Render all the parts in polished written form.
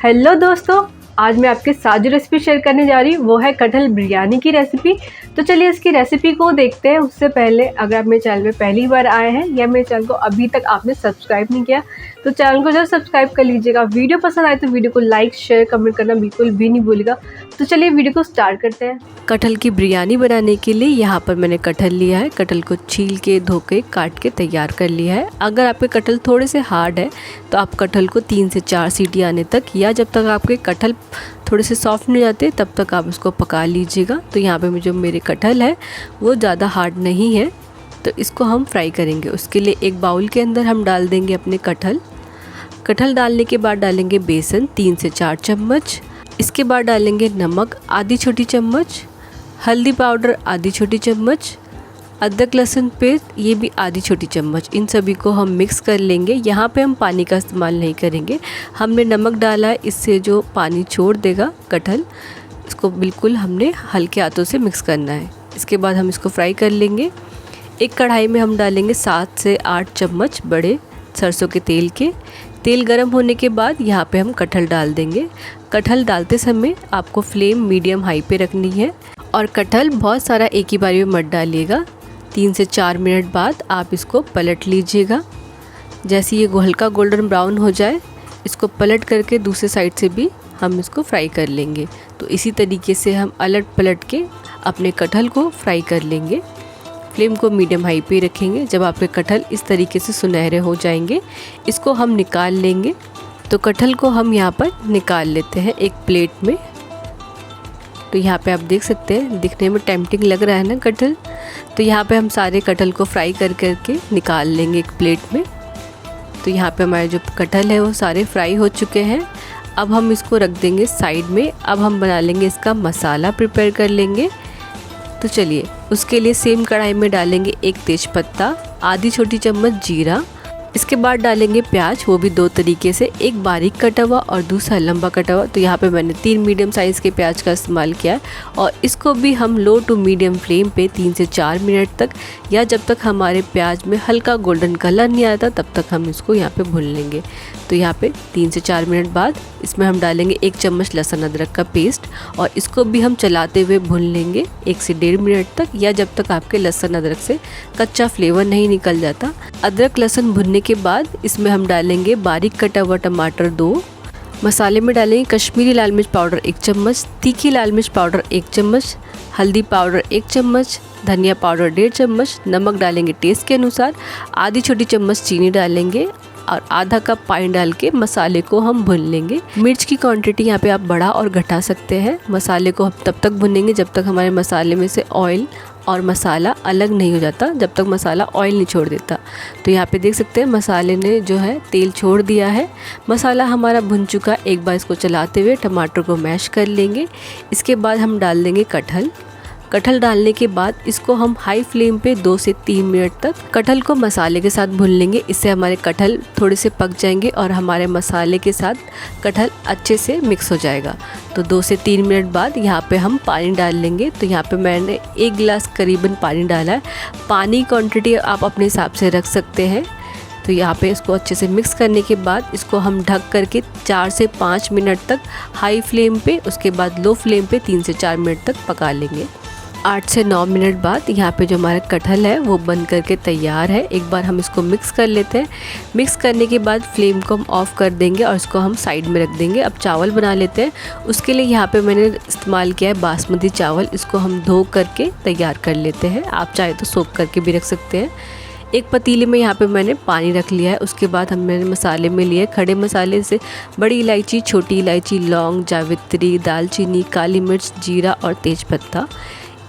Hello दोस्तों, आज मैं आपके साथ जो रेसिपी शेयर करने जा रही हूँ वो है कटहल बिरयानी की रेसिपी। तो चलिए इसकी रेसिपी को देखते हैं। उससे पहले अगर आप मेरे चैनल में पहली बार आए हैं या मेरे चैनल को अभी तक आपने सब्सक्राइब नहीं किया तो चैनल को जरूर सब्सक्राइब कर लीजिएगा। वीडियो पसंद आए तो वीडियो को लाइक शेयर कमेंट करना बिल्कुल भी नहीं भूलिएगा। तो चलिए वीडियो को स्टार्ट करते हैं। कटहल की बिरयानी बनाने के लिए यहाँ पर मैंने कटहल लिया है। कटहल को छील के धो के काट के तैयार कर लिया है। अगर आपके कटहल थोड़े से हार्ड है तो आप कटहल को 3 से 4 सीटी आने तक या जब तक आपके कटहल थोड़े से सॉफ्ट नहीं जाते तब तक आप इसको पका लीजिएगा। तो यहाँ पे जो मेरे कटहल है वो ज़्यादा हार्ड नहीं है, तो इसको हम फ्राई करेंगे। उसके लिए एक बाउल के अंदर हम डाल देंगे अपने कटहल डालने के बाद डालेंगे बेसन 3 से 4 चम्मच। इसके बाद डालेंगे नमक आधी छोटी चम्मच, हल्दी पाउडर आधी छोटी चम्मच, अदरक लहसुन पेस्ट ये भी आधी छोटी चम्मच। इन सभी को हम मिक्स कर लेंगे। यहाँ पे हम पानी का इस्तेमाल नहीं करेंगे। हमने नमक डाला है, इससे जो पानी छोड़ देगा कटहल, इसको बिल्कुल हमने हल्के हाथों से मिक्स करना है। इसके बाद हम इसको फ्राई कर लेंगे। एक कढ़ाई में हम डालेंगे 7 से 8 चम्मच बड़े सरसों के तेल के। तेल गर्म होने के बाद यहाँ पे हम कटहल डाल देंगे। कटहल डालते समय आपको फ्लेम मीडियम हाई पे रखनी है और कटहल बहुत सारा एक ही बारी में मत डालिएगा। 3 से 4 मिनट बाद आप इसको पलट लीजिएगा। जैसे ये हल्का गोल्डन ब्राउन हो जाए इसको पलट करके दूसरे साइड से भी हम इसको फ्राई कर लेंगे। तो इसी तरीके से हम अलट पलट के अपने कटहल को फ्राई कर लेंगे। फ्लेम को मीडियम हाई पे रखेंगे। जब आपके कटहल इस तरीके से सुनहरे हो जाएंगे इसको हम निकाल लेंगे। तो कटहल को हम यहाँ पर निकाल लेते हैं एक प्लेट में। तो यहाँ पे आप देख सकते हैं दिखने में टेम्पटिंग लग रहा है ना कटहल। तो यहाँ पे हम सारे कटहल को फ्राई कर करके निकाल लेंगे एक प्लेट में। तो यहाँ पे हमारे जो कटहल है वो सारे फ्राई हो चुके हैं। अब हम इसको रख देंगे साइड में। अब हम बना लेंगे इसका मसाला प्रिपेयर कर लेंगे। तो चलिए उसके लिए सेम कढ़ाई में डालेंगे एक तेज़पत्ता, आधी छोटी चम्मच जीरा। इसके बाद डालेंगे प्याज, वो भी 2 तरीके से, एक बारीक कटा हुआ और दूसरा लंबा कटा हुआ। तो यहाँ पे मैंने 3 मीडियम साइज़ के प्याज का इस्तेमाल किया है और इसको भी हम लो टू मीडियम फ्लेम पे 3 से 4 मिनट तक या जब तक हमारे प्याज में हल्का गोल्डन कलर नहीं आता तब तक हम इसको यहाँ पे भून लेंगे। तो यहाँ पे 3 से 4 मिनट बाद इसमें हम डालेंगे 1 चम्मच लहसुन अदरक का पेस्ट और इसको भी हम चलाते हुए भून लेंगे 1 से 1.5 मिनट तक या जब तक आपके लहसुन अदरक से कच्चा फ्लेवर नहीं निकल जाता। अदरक लहसुन भुनने के बाद इसमें हम डालेंगे बारीक कटा हुआ टमाटर 2। मसाले में डालेंगे कश्मीरी लाल मिर्च पाउडर 1 चम्मच, तीखी लाल मिर्च पाउडर 1 चम्मच, हल्दी पाउडर 1 चम्मच, धनिया पाउडर 1.5 चम्मच, नमक डालेंगे टेस्ट के अनुसार, आधी छोटी चम्मच चीनी डालेंगे और आधा कप पानी डाल के मसाले को हम भून लेंगे। मिर्च की क्वांटिटी यहाँ पे आप बढ़ा और घटा सकते हैं। मसाले को हम तब तक भूनेंगे जब तक हमारे मसाले में से ऑयल और मसाला अलग नहीं हो जाता, जब तक मसाला ऑयल नहीं छोड़ देता। तो यहाँ पे देख सकते हैं मसाले ने जो है तेल छोड़ दिया है। मसाला हमारा भुन चुका। एक बार इसको चलाते हुए टमाटर को मैश कर लेंगे। इसके बाद हम डाल देंगे कटहल डालने के बाद इसको हम हाई फ्लेम पे 2 से 3 मिनट तक कटहल को मसाले के साथ भून लेंगे। इससे हमारे कटहल थोड़े से पक जाएंगे और हमारे मसाले के साथ कटहल अच्छे से मिक्स हो जाएगा। तो 2 से 3 मिनट बाद यहाँ पे हम पानी डाल लेंगे। तो यहाँ पे मैंने 1 गिलास करीबन पानी डाला है। पानी क्वांटिटी आप अपने हिसाब से रख सकते हैं। तो यहाँ पे इसको अच्छे से मिक्स करने के बाद इसको हम ढक करके 4 से 5 मिनट तक हाई फ्लेम पे, उसके बाद लो फ्लेम पे 3 से 4 मिनट तक पका लेंगे। 8 से 9 मिनट बाद यहाँ पे जो हमारा कटहल है वो बन करके तैयार है। एक बार हम इसको मिक्स कर लेते हैं। मिक्स करने के बाद फ्लेम को हम ऑफ़ कर देंगे और इसको हम साइड में रख देंगे। अब चावल बना लेते हैं। उसके लिए यहाँ पे मैंने इस्तेमाल किया है बासमती चावल। इसको हम धो करके तैयार कर लेते हैं। आप चाहे तो सोक करके भी रख सकते हैं। एक पतीले में यहाँ पे मैंने पानी रख लिया है। उसके बाद हमने मसाले में लिए खड़े मसाले से बड़ी इलायची, छोटी इलायची, लौंग, जावित्री, दालचीनी, काली मिर्च, जीरा और तेज़पत्ता।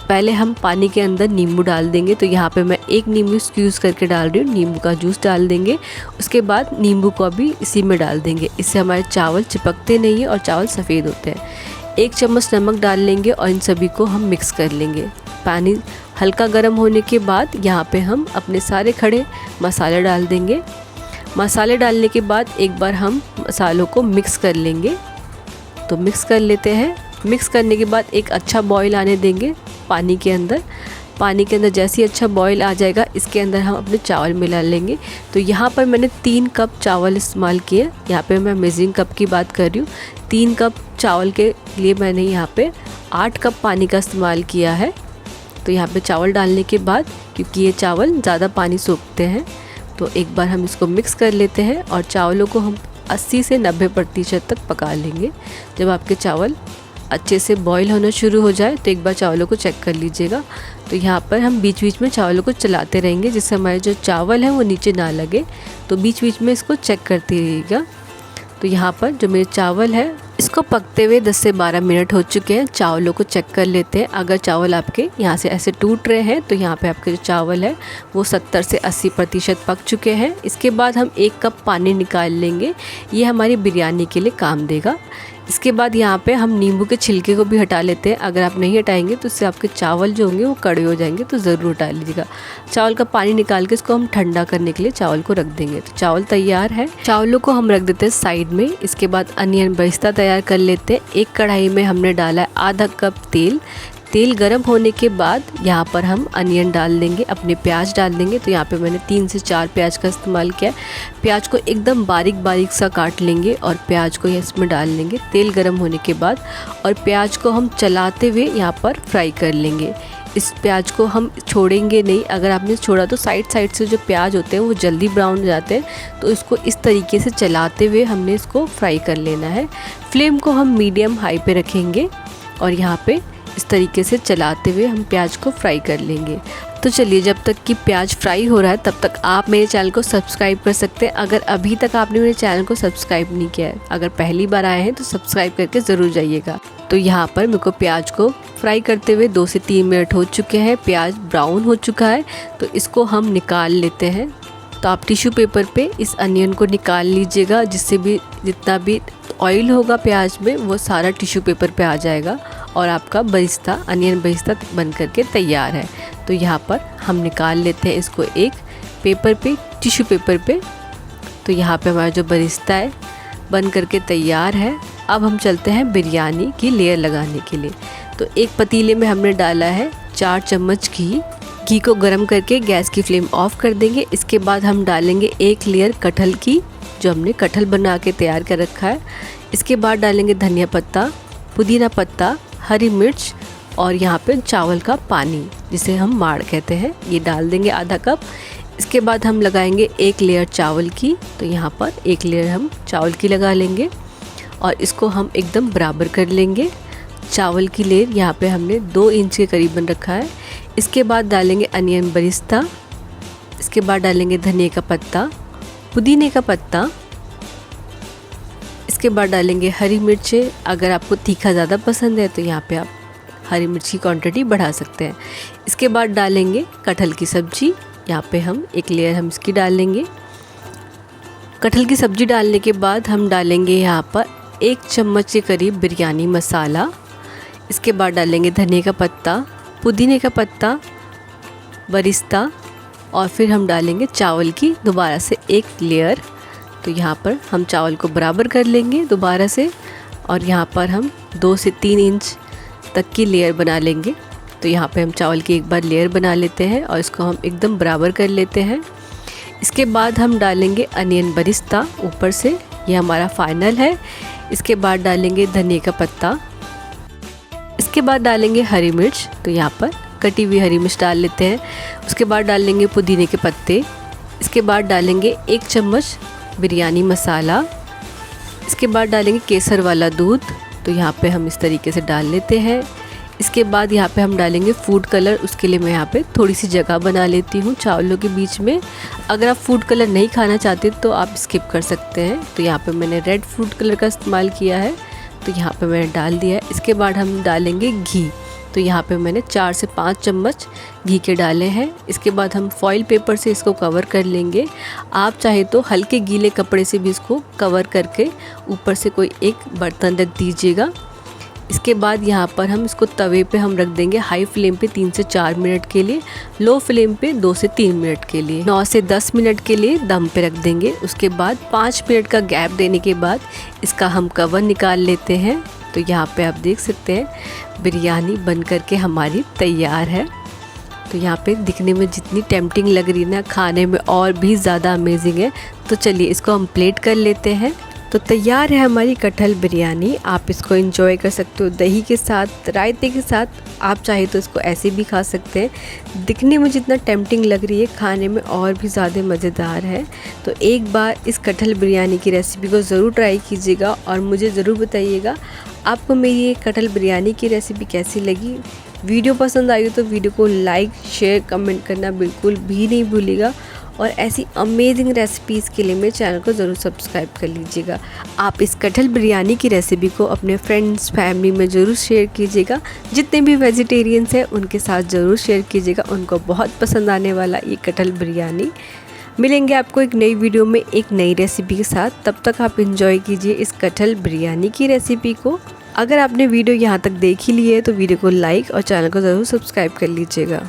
पहले हम पानी के अंदर नींबू डाल देंगे। तो यहाँ पे मैं 1 नींबू स्क्यूज़ करके डाल रही हूँ। नींबू का जूस डाल देंगे। उसके बाद नींबू को भी इसी में डाल देंगे। इससे हमारे चावल चिपकते नहीं है और चावल सफ़ेद होते हैं। 1 चम्मच नमक डाल लेंगे और इन सभी को हम मिक्स कर लेंगे। पानी हल्का गर्म होने के बाद यहाँ पे हम अपने सारे खड़े मसाले डाल देंगे। मसाले डालने के बाद एक बार हम मसालों को मिक्स कर लेंगे। तो मिक्स कर लेते हैं। मिक्स करने के बाद एक अच्छा बॉईल आने देंगे पानी के अंदर। पानी के अंदर जैसे ही अच्छा बॉईल आ जाएगा, इसके अंदर हम अपने चावल मिला लेंगे। तो यहाँ पर मैंने 3 कप चावल इस्तेमाल किए। यहाँ पे मैं मेजरिंग कप की बात कर रही हूँ। 3 कप चावल के लिए मैंने यहाँ पे 8 कप पानी का इस्तेमाल किया है। तो यहाँ पे चावल डालने के बाद, क्योंकि ये चावल ज़्यादा पानी सोखते हैं, तो एक बार हम इसको मिक्स कर लेते हैं और चावलों को हम 80 से 90% तक पका लेंगे। जब आपके चावल अच्छे से बॉईल होना शुरू हो जाए तो एक बार चावलों को चेक कर लीजिएगा। तो यहाँ पर हम बीच बीच में चावलों को चलाते रहेंगे, जिससे हमारे जो चावल हैं वो नीचे ना लगे। तो बीच बीच में इसको चेक करते रहिएगा। तो यहाँ पर जो मेरे चावल है, इसको पकते हुए 10 से 12 मिनट हो चुके हैं। चावलों को चेक कर लेते हैं। अगर चावल आपके यहाँ से ऐसे टूट रहे हैं तो यहाँ पे आपके जो चावल है वो 70 से 80% पक चुके हैं। इसके बाद हम 1 कप पानी निकाल लेंगे। ये हमारी बिरयानी के लिए काम देगा। इसके बाद यहाँ पे हम नींबू के छिलके को भी हटा लेते हैं। अगर आप नहीं हटाएंगे तो इससे आपके चावल जो होंगे वो कड़वे हो जाएंगे, तो ज़रूर हटा लीजिएगा। चावल का पानी निकाल के इसको हम ठंडा करने के लिए चावल को रख देंगे। तो चावल तैयार है। चावलों को हम रख देते हैं साइड में। इसके बाद अनियन बरिस्ता तैयार कर लेते हैं। एक कढ़ाई में हमने डाला है आधा कप तेल। तेल गरम होने के बाद यहाँ पर हम अनियन डाल देंगे, अपने प्याज डाल देंगे। तो यहाँ पे मैंने 3 से 4 प्याज का इस्तेमाल किया है। प्याज को एकदम बारीक बारीक सा काट लेंगे और प्याज को इसमें डाल लेंगे तेल गरम होने के बाद। और प्याज को हम चलाते हुए यहाँ पर फ्राई कर लेंगे। इस प्याज को हम छोड़ेंगे नहीं। अगर आपने छोड़ा तो साइड से जो प्याज होते हैं वो जल्दी ब्राउन हो जाते हैं। तो इसको इस तरीके से चलाते हुए हमने इसको फ्राई कर लेना है। फ्लेम को हम मीडियम हाई पे रखेंगे और यहाँ पे इस तरीके से चलाते हुए हम प्याज को फ्राई कर लेंगे। तो चलिए, जब तक कि प्याज फ्राई हो रहा है तब तक आप मेरे चैनल को सब्सक्राइब कर सकते हैं। अगर अभी तक आपने मेरे चैनल को सब्सक्राइब नहीं किया है, अगर पहली बार आए हैं तो सब्सक्राइब करके ज़रूर जाइएगा। तो यहाँ पर मेरे को प्याज को फ्राई करते हुए 2 से 3 मिनट हो चुके हैं। प्याज ब्राउन हो चुका है, तो इसको हम निकाल लेते हैं। तो आप टिश्यू पेपर पे इस अनियन को निकाल लीजिएगा, जिससे भी जितना भी ऑयल होगा प्याज में वो सारा टिश्यू पेपर पे आ जाएगा और आपका बरिस्ता, अनियन बरिस्ता बन करके तैयार है। तो यहाँ पर हम निकाल लेते हैं इसको एक पेपर पे, टिश्यू पेपर पे। तो यहाँ पे हमारा जो बरिस्ता है बन करके तैयार है। अब हम चलते हैं बिरयानी की लेयर लगाने के लिए। तो एक पतीले में हमने डाला है 4 चम्मच घी। घी को गर्म करके गैस की फ्लेम ऑफ कर देंगे। इसके बाद हम डालेंगे 1 लेयर कटहल की, जो हमने कटहल बना के तैयार कर रखा है। इसके बाद डालेंगे धनिया पत्ता, पुदीना पत्ता, हरी मिर्च और यहाँ पे चावल का पानी, जिसे हम माड़ कहते हैं, ये डाल देंगे आधा कप। इसके बाद हम लगाएंगे 1 लेयर चावल की। तो यहाँ पर 1 लेयर हम चावल की लगा लेंगे और इसको हम एकदम बराबर कर लेंगे। चावल की लेयर यहाँ पे हमने 2 इंच के करीबन रखा है। इसके बाद डालेंगे अनियन बरिस्ता। इसके बाद डालेंगे धनिया का पत्ता, पुदीने का पत्ता। इसके बाद डालेंगे हरी मिर्चें। अगर आपको तीखा ज़्यादा पसंद है तो यहाँ पे आप हरी मिर्च की क्वांटिटी बढ़ा सकते हैं। इसके बाद डालेंगे कटहल की सब्ज़ी। यहाँ पे हम 1 लेयर हम इसकी डालेंगे। कटहल की सब्ज़ी डालने के बाद हम डालेंगे यहाँ पर 1 चम्मच के करीब बिरयानी मसाला। इसके बाद डालेंगे धनिया का पत्ता, पुदीने का पत्ता, बरिस्ता और फिर हम डालेंगे चावल की दोबारा से 1 लेयर। तो यहाँ पर हम चावल को बराबर कर लेंगे दोबारा से और यहाँ पर हम 2 से 3 इंच तक की लेयर बना लेंगे। तो यहाँ पे हम चावल की एक बार लेयर बना लेते हैं और इसको हम एकदम बराबर कर लेते हैं। इसके बाद हम डालेंगे अनियन बरिस्ता ऊपर से, ये हमारा फाइनल है। इसके बाद डालेंगे धनिया का पत्ता। इसके बाद डालेंगे हरी मिर्च। तो यहाँ पर कटी हुई हरी मिर्च डाल लेते हैं। उसके बाद डालेंगे पुदीने के पत्ते। इसके बाद डालेंगे 1 चम्मच बिरयानी मसाला। इसके बाद डालेंगे केसर वाला दूध। तो यहाँ पे हम इस तरीके से डाल लेते हैं। इसके बाद यहाँ पे हम डालेंगे फूड कलर। उसके लिए मैं यहाँ पे थोड़ी सी जगह बना लेती हूँ चावलों के बीच में। अगर आप फूड कलर नहीं खाना चाहते तो आप स्किप कर सकते हैं। तो यहाँ पे मैंने रेड फूड कलर का इस्तेमाल किया है, तो यहाँ पे मैंने डाल दिया है। इसके बाद हम डालेंगे घी। तो यहाँ पे मैंने 4 से 5 चम्मच घी के डाले हैं। इसके बाद हम फॉइल पेपर से इसको कवर कर लेंगे। आप चाहे तो हल्के गीले कपड़े से भी इसको कवर करके ऊपर से कोई एक बर्तन रख दीजिएगा। इसके बाद यहाँ पर हम इसको तवे पे हम रख देंगे हाई फ्लेम पे 3 से 4 मिनट के लिए, लो फ्लेम पे 2 से 3 मिनट के लिए, 9 से 10 मिनट के लिए दम पे रख देंगे। उसके बाद 5 मिनट का गैप देने के बाद इसका हम कवर निकाल लेते हैं। तो यहाँ पे आप देख सकते हैं बिरयानी बन करके हमारी तैयार है तो यहाँ पे दिखने में जितनी टेम्पटिंग लग रही है ना, खाने में और भी ज़्यादा अमेजिंग है। तो चलिए इसको हम प्लेट कर लेते हैं। तो तैयार है हमारी कटहल बिरयानी। आप इसको एंजॉय कर सकते हो दही के साथ, रायते के साथ। आप चाहे तो इसको ऐसे भी खा सकते हैं। दिखने में जितना टेम्पटिंग लग रही है, खाने में और भी ज़्यादा मज़ेदार है। तो एक बार इस कटहल बिरयानी की रेसिपी को ज़रूर ट्राई कीजिएगा और मुझे ज़रूर बताइएगा आपको मेरी ये कटहल बिरयानी की रेसिपी कैसी लगी। वीडियो पसंद आई तो वीडियो को लाइक, शेयर, कमेंट करना बिल्कुल भी नहीं भूलिएगा। और ऐसी अमेजिंग रेसिपीज़ के लिए मेरे चैनल को ज़रूर सब्सक्राइब कर लीजिएगा। आप इस कटहल बिरयानी की रेसिपी को अपने फ्रेंड्स, फैमिली में ज़रूर शेयर कीजिएगा। जितने भी वेजिटेरियंस हैं उनके साथ ज़रूर शेयर कीजिएगा, उनको बहुत पसंद आने वाला ये कटहल बिरयानी। मिलेंगे आपको एक नई वीडियो में एक नई रेसिपी के साथ। तब तक आप इंजॉय कीजिए इस कटहल बिरयानी की रेसिपी को। अगर आपने वीडियो यहाँ तक देख ही ली है तो वीडियो को लाइक और चैनल को ज़रूर सब्सक्राइब कर लीजिएगा।